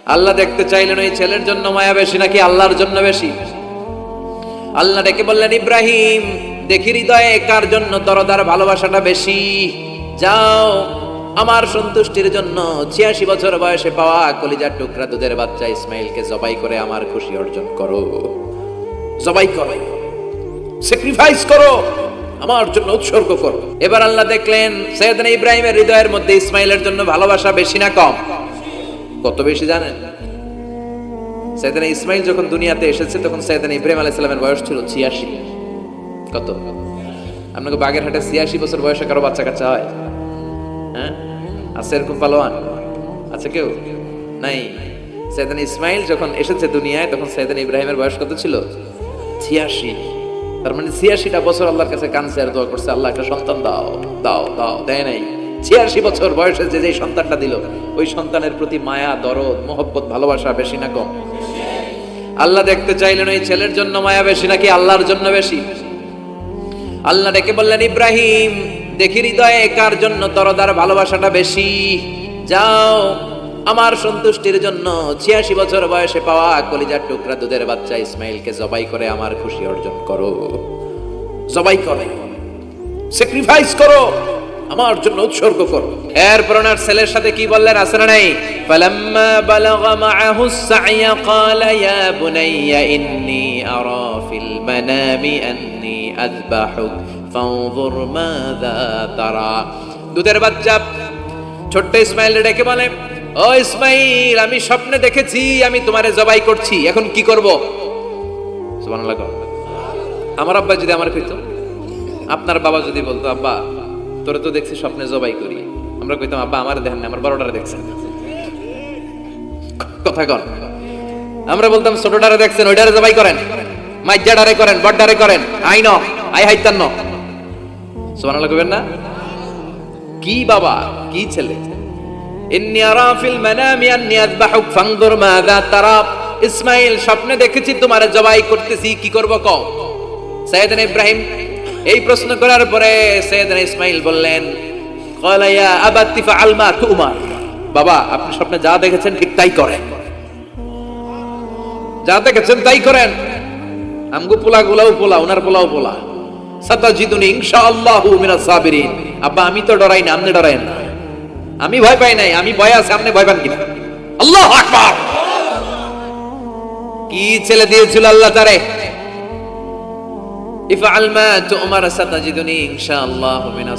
আল্লাহ দেখতে চাইলেন ওই ছেলের জন্য মায়া বেশি নাকি আল্লাহর জন্য বেশি। আল্লাহ ডেকে বললেন, ইব্রাহিম দেখি হৃদয়ে কার জন্য দরদার ভালোবাসাটা বেশি। যাও আমার সন্তুষ্টির জন্য 86 বছর বয়সে পাওয়া কলিজার টুকরা দুধের বাচ্চা ইসমাইলকে জবাই করে আমার খুশি অর্জন করো। জবাই করো, স্যাক্রিফাইস করো, আমার জন্য উৎসর্গ করো। এবার আল্লাহ দেখলেন সাইয়েদনা ইব্রাহিমের হৃদয়ের মধ্যে ইসমাইলের জন্য ভালোবাসা বেশি না কম? কত বেশি জানেন? সাইয়েদনা ইসমাইল যখন দুনিয়াতে এসেছে তখন সাইয়েদনা ইব্রাহিম আলাইহিস সালামের বয়স ছিল 86। কত? আপনাকে বাগেরহাটে 86 বছর বয়সে কারো বাচ্চা কাচ্চা হয়? হ্যাঁ, আছে এরকম পালোয়ান? আছে কেউ? নাই। সাইয়েদনা ইসমাইল যখন এসেছে দুনিয়ায় তখন সাইয়েদনা ইব্রাহিমের বয়স কত ছিল? 86। তার মানে 86টা বছর আল্লাহর কাছে কাঁদছে আর দোয়া করছে, আল্লাহ একটা সন্তান দাও দাও দাও, দেয় নাই। 86 বছর বয়সে যে সন্তানটা দিল ওই সন্তানের প্রতি মায়া, দরদ, মোহব্বত, ভালোবাসা বেশি না কম? আল্লাহ দেখতে চাইলেন ওই ছেলের জন্য মায়া বেশি নাকি আল্লাহর জন্য বেশি। আল্লাহ ডেকে বললেন, ইব্রাহিম দেখি হৃদয়ে কার জন্য দরদার ভালোবাসাটা বেশি। যাও আমার সন্তুষ্টির জন্য 86 বছর বয়সে পাওয়া কলিজার টুকরা দুধের বাচ্চা ইসমাইলকে জবাই করে আমার খুশি অর্জন করো। জবাই করো, স্যাক্রিফাইস করো, আমার জন্য উৎসর্গ করো। এরপর ওনার ছেলের সাথে কি বললেন আছে না নাই? ফালাম্মা বালাগা মাআহু সা'য়া ক্বালা ইয়া বুনাইয়া ইন্নী আরা ফিল মানামি আন্নী আযবাহুক ফানজুর মাযা তারা। দুধের বাচ্চা ছোট্ট ইসমাইল ডেকে বলে, ও ইসমাইল আমি স্বপ্নে দেখেছি আমি তোমারে জবাই করছি, এখন কি করব? সুবহানাল্লাহ। আমার আব্বা যদি আমার কইতো, আপনার বাবা যদি বলতো, আব্বা তোরে তো দেখছি স্বপ্নে জবাই করি, আমরা কইতাম আব্বা আমার দেখেন না, আমার বড়টারে দেখছেন। কথা কন। আমরা বলতাম ছোটটারে দেখছেন, ওইটারে জবাই করেন, মাইজ্জাটারে করেন, বড়টারে করেন, আই ন আই হাইতান ন। সুবহানাল্লাহ কইবেন না? কি বাবা, কি ছেলে। ইন্নী আরা ফিল মানামি আন্নী আযবাহুক ফানজুর মাযা তারা। ইসমাইল স্বপ্নে দেখেছি তোমারে জবাই করতেছি, কি করব কও? সাইয়েদনা ইব্রাহিম এই প্রশ্ন করার পরে সাইয়েদনা ইসমাইল বললেন, ক্বালা ইয়া আবাতি ফাআল মা তুমার। বাবা আপনি স্বপ্নে যা দেখেছেন ঠিক তাই করেন, যা দেখেছেন তাই করেন। আমগো পোলাগুলাও পোলা, ওনার পোলাও পোলা। সাতাজিদুনি ইনশাআল্লাহু মিনাস সাবিরিন। আব্বা আমি তো ডরাই না, আপনি ডরায়েন না। আমি ভয় পাই নাই, আমি ভয় আছে, আপনি ভয় পান কিনা? আল্লাহু আকবার। কি ছেলে দিয়েছিল আল্লাহ তারে। ইফআল মা তুমার সাতাজিদুনি ইনশাআল্লাহু মিনাস